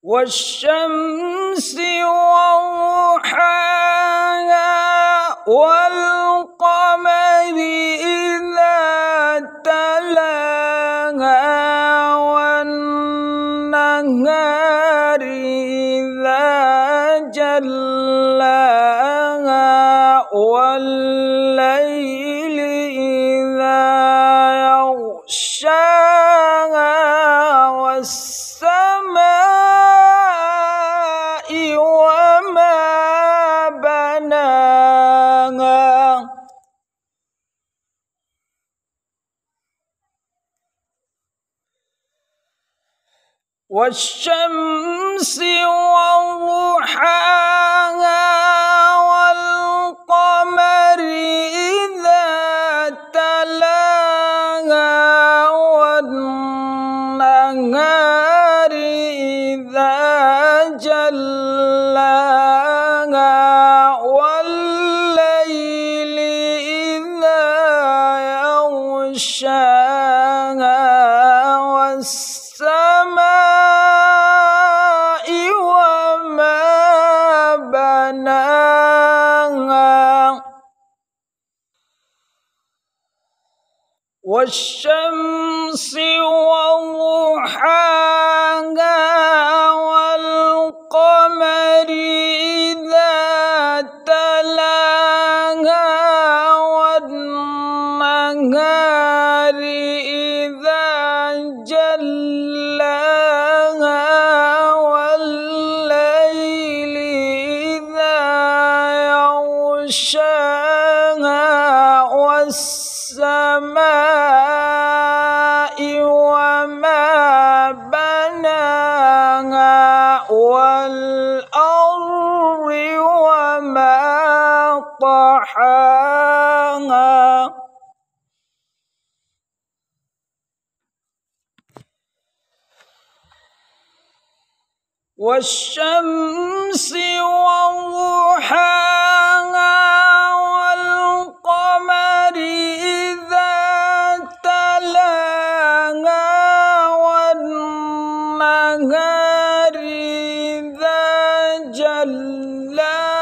والشمس وضحاها والقمر إذا تلاها والنهار إذا جلاها والليل إذا يغشاها والسماء وما بناها والشمس وضحاها والقمر إذا تلاها والنهار إذا جلاها والليل إذا يغشاها والسماء وما بناها والشمس وضحاها والقمر إذا تلاها والنهار إذا جلاها والليل إذا يغشاها والسماء وما بناها والأرض وما طحاها والشمس وضحاها والقمر إذا تلاها والنهار إذا جلاها